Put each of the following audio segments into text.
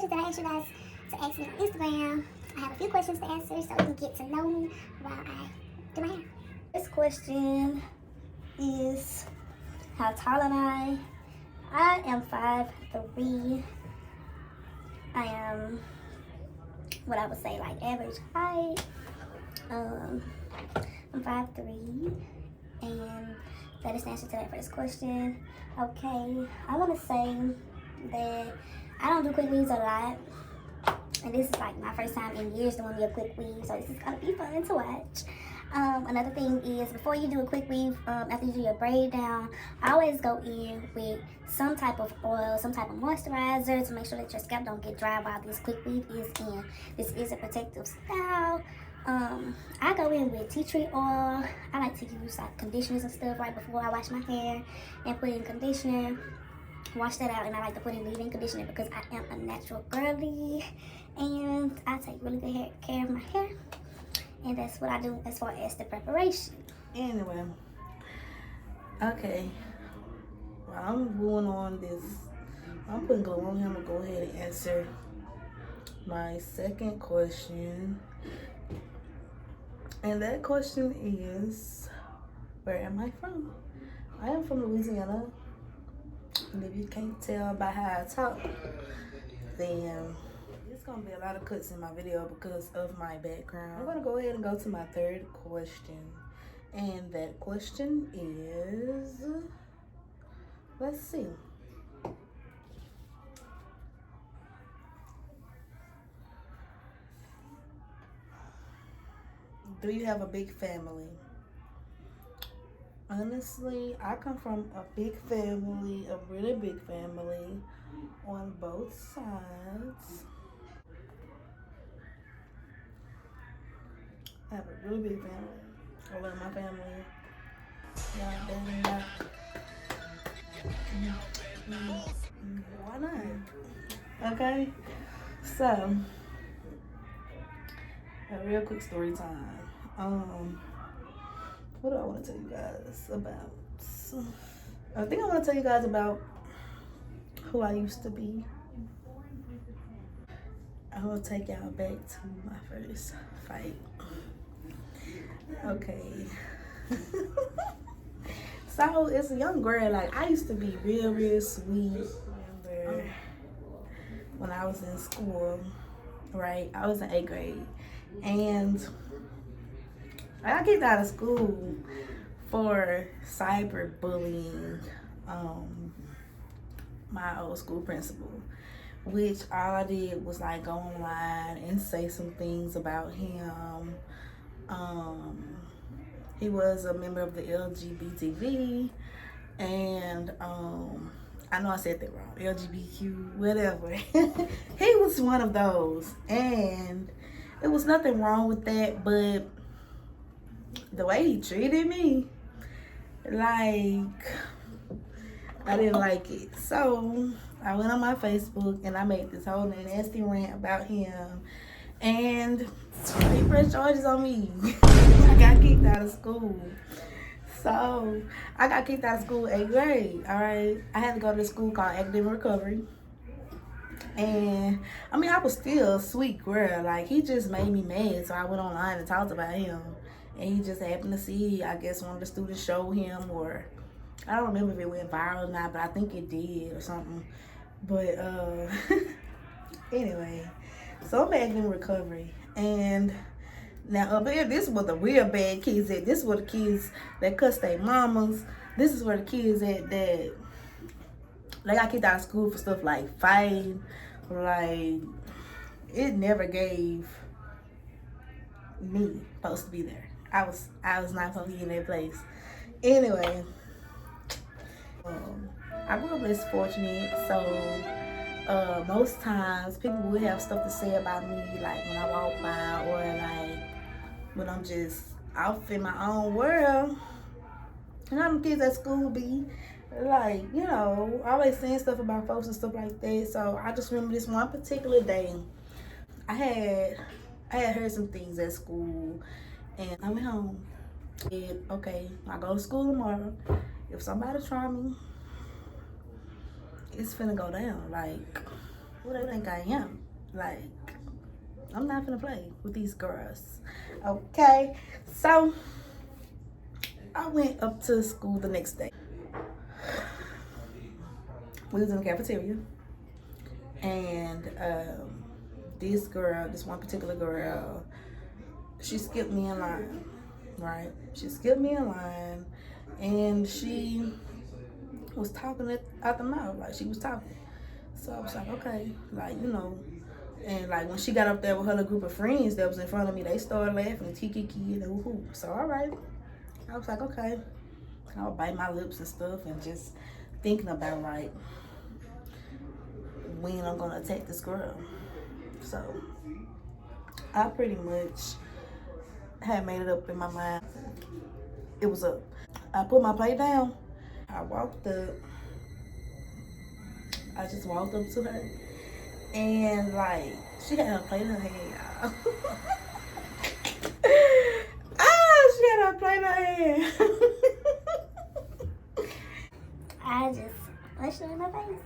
questions that I asked you guys to ask me on Instagram. I have a few questions to answer so you can get to know me while I do my hair. This question is, how tall am I? I am 5'3". I am what I would say like average height. I'm 5'3", and that is the answer to that first question. Okay, I want to say that I don't do quick weaves a lot, and this is like my first time in years doing me a quick weave, so this is gonna be fun to watch. Another thing is, before you do a quick weave, after you do your braid down, I always go in with some type of oil, some type of moisturizer to make sure that your scalp don't get dry while this quick weave is in. This is a protective style. I go in with tea tree oil. I like to use like conditioners and stuff right before I wash my hair and put in conditioner. Wash that out, and I like to put in leave-in conditioner because I am a natural girly and I take really good care of my hair. And that's what I do as far as the preparation. Anyway, okay. Well, I'm going on this. I'm putting glue on here. I'm gonna go ahead and answer my second question. And that question is, where am I from? I am from Louisiana. And if you can't tell by how I talk, then it's gonna be a lot of cuts in my video because of my background. I'm gonna go ahead and go to my third question. And that question is, let's see. Do you have a big family? Honestly, I come from a big family, a really big family on both sides. I have a really big family. I love my family. Yeah, why not? Okay, so a real quick story time. What do I want to tell you guys about? I think I want to tell you guys about who I used to be. I want to take y'all back to my first fight. Okay. So as a young girl, like I used to be real sweet. Remember when I was in school, right? I was in 8th grade, and I got kicked out of school for cyberbullying my old school principal, which all I did was like go online and say some things about him. He was a member of the LGBTV, and I know I said that wrong, LGBTQ, whatever. He was one of those, and there was nothing wrong with that, but the way he treated me, like, I didn't like it. So I went on my Facebook and I made this whole nasty rant about him, and he pressed charges on me. I got kicked out of school. So I got kicked out of school 8th grade, all right? I had to go to this school called Academic Recovery. And I mean, I was still a sweet girl. Like, he just made me mad, so I went online and talked about him. And he just happened to see, I guess one of the students showed him, or I don't remember if it went viral or not, but I think it did or something. But anyway, so I'm back in recovery. And now up here, this is where the real bad kids at. This is where the kids that cuss their mamas. This is where the kids at that they got kicked out of school for stuff like fighting. Like, it never gave me supposed to be there. I was not supposed to be in that place. Anyway, I grew up less fortunate, so most times people would have stuff to say about me, like when I walk by, or like when I'm just off in my own world. And how them kids at school be like, you know, always saying stuff about folks and stuff like that. So I just remember this one particular day, I had heard some things at school, and I went home. And okay, I go to school tomorrow. If somebody try me, it's finna go down. Like, who they think I am. Like, I'm not gonna play with these girls. Okay, so I went up to school the next day. We was in the cafeteria, and this one particular girl, she skipped me in line, right? She skipped me in line, and she was talking it out the mouth, like she was talking. So I was like, okay, like, you know. And like when she got up there with her little group of friends that was in front of me, they started laughing and kiki and woo-hoo. So all right, I was like, okay. I would bite my lips and stuff and just thinking about like when I'm gonna attack this girl. So I pretty much had made it up in my mind. It was up. I put my plate down. I walked up. I just walked up to her, and like she had her plate in her hand, y'all. She had her plate in her hand. I just punched her in my face.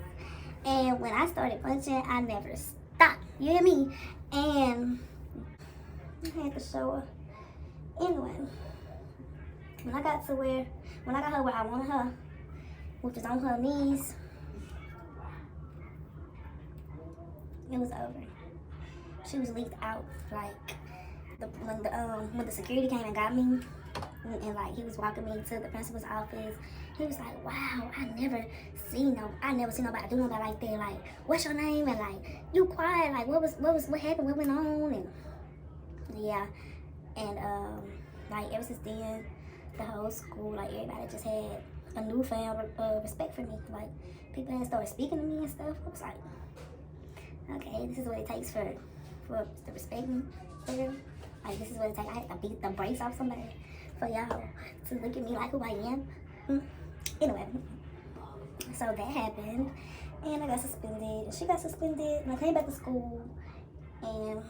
And when I started punching, I never stopped. You hear me? And I had to show her. Anyway, when I got her where I wanted her, which was on her knees, it was over. She was leaked out. Like when the security came and got me, and like he was walking me to the principal's office, he was like, "Wow, I never seen nobody do nobody like that. Like, what's your name? And like, you quiet. Like, what happened? What went on?" And yeah, and like ever since then, the whole school, like everybody just had a newfound respect for me. Like people had started speaking to me and stuff. I was like, okay, this is what it takes for to respect me. Like this is what it takes. I had to beat the brakes off somebody for y'all to look at me like who I am. Anyway, so that happened, and I got suspended. She got suspended, and I came back to school, and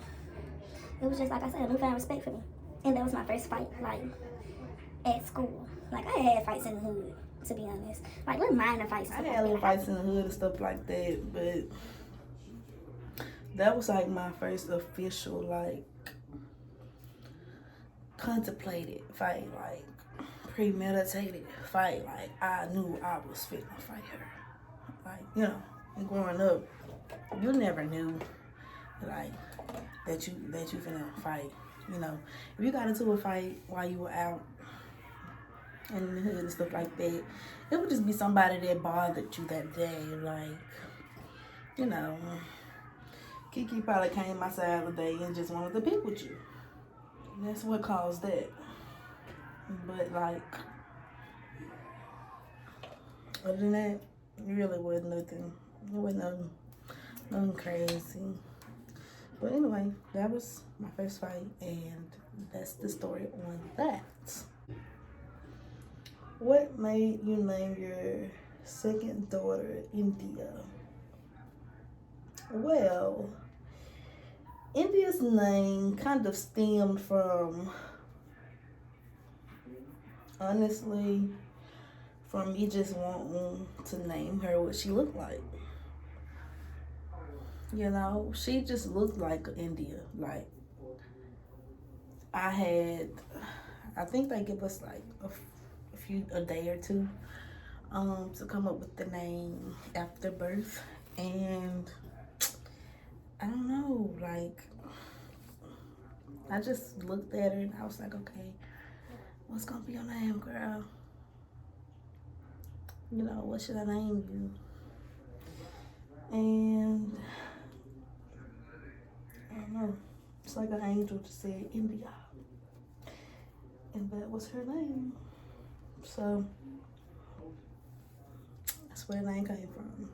it was just like I said, a newfound respect for me. And that was my first fight, like at school. Like I had fights in the hood, to be honest, like little minor fights. I had little fights in the hood and stuff like that, but that was like my first official like contemplated fight, like premeditated fight. Like I knew I was fit to fight her. Like, you know, and growing up, you never knew like that you finna fight. You know, if you got into a fight while you were out in the hood and stuff like that, it would just be somebody that bothered you that day. Like, you know, Kiki probably came outside the day and just wanted to pick with you. And that's what caused that. But like, other than that, it really wasn't nothing. It wasn't nothing crazy. But anyway, that was my first fight, and that's the story on that. What made you name your second daughter India? Well, India's name kind of stemmed from, honestly, from me just wanting to name her what she looked like. You know, she just looked like India. Like, I think they give us like a day or two to come up with the name after birth. And I don't know, like, I just looked at her and I was like, okay, what's gonna be your name, girl? You know, what should I name you? And I don't know. It's like an angel just said India. And that was her name. So that's where the name came from.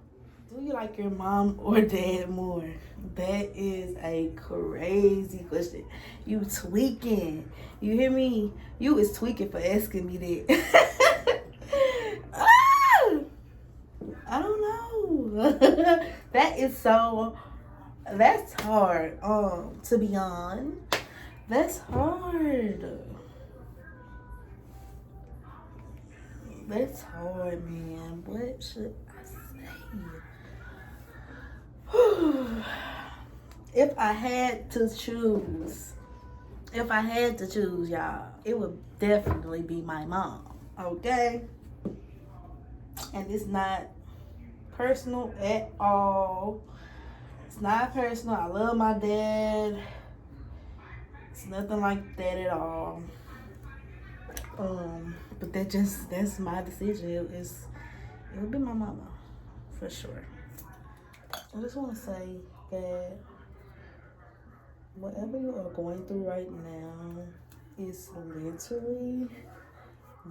Do you like your mom or dad more? That is a crazy question. You tweaking. You hear me? You is tweaking for asking me that. I don't know. That's hard. To be on. That's hard. That's hard, man. What should I say? If I had to choose, y'all, it would definitely be my mom. Okay? And it's not personal at all. It's not personal. I love my dad. It's nothing like that at all. But that's my decision. It would be my mama, for sure. I just want to say that whatever you are going through right now is literally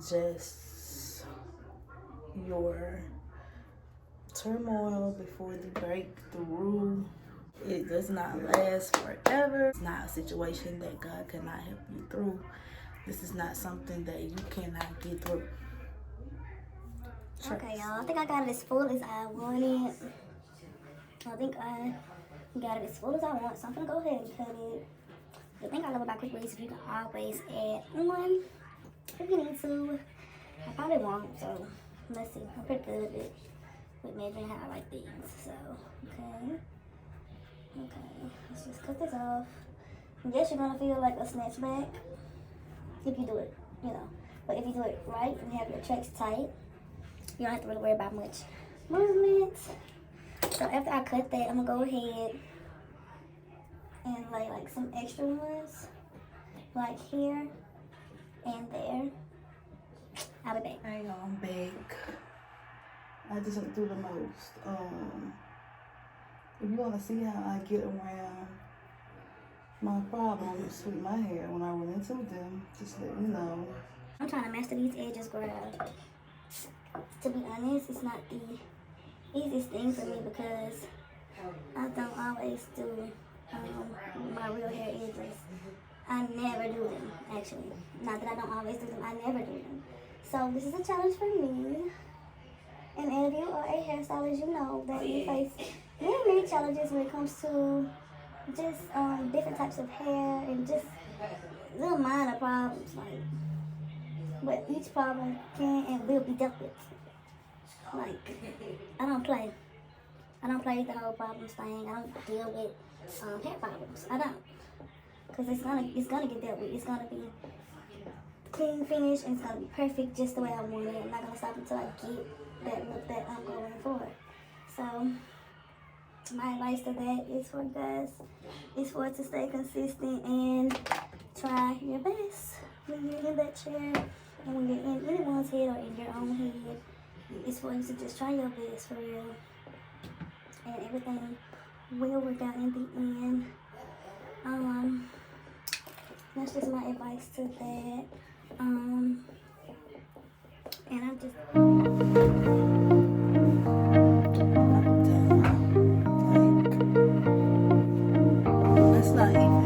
just your turmoil before the breakthrough. It does not last forever. It's not a situation that God cannot help you through. This is not something that you cannot get through. Okay, y'all. I think I got it as full as I wanted. I think I got it as full as I want, so I'm gonna go ahead and cut it. The thing I love about Quickweave is you can always add on if you need to. I probably won't, so let's see. I'm pretty good with measuring how I like things. So, okay. Let's just cut this off. I guess you're gonna feel like a snatchback if you do it, But if you do it right and you have your tracks tight, you don't have to really worry about much movement. So after I cut that, I'm gonna go ahead and lay like some extra ones, like here and there. I'll be back. Hang on, back. I just went through the most. If you want to see how I get around my problems with my hair when I run into them, just let me know. I'm trying to master these edges, girl. To be honest, it's not the easiest thing for me because I don't always do my real hair edges. I never do them, actually. Not that I don't always do them, I never do them. So this is a challenge for me. And if you are a hairstylist, you know that you face many challenges when it comes to just different types of hair and just little minor problems. But each problem can and will be dealt with. I don't play. I don't play the whole problems thing. I don't deal with hair problems. I don't. Because it's gonna get dealt with. It's gonna be clean finish and it's gonna be perfect just the way I want it. I'm not gonna stop until I get that look that I'm going for. So my advice to that is for you guys is for it to stay consistent and try your best when you're in that chair and when you're in anyone's head or in your own head. It's for you to just try your best for real, and everything will work out in the end. That's just my advice to that. And I'm just That's not even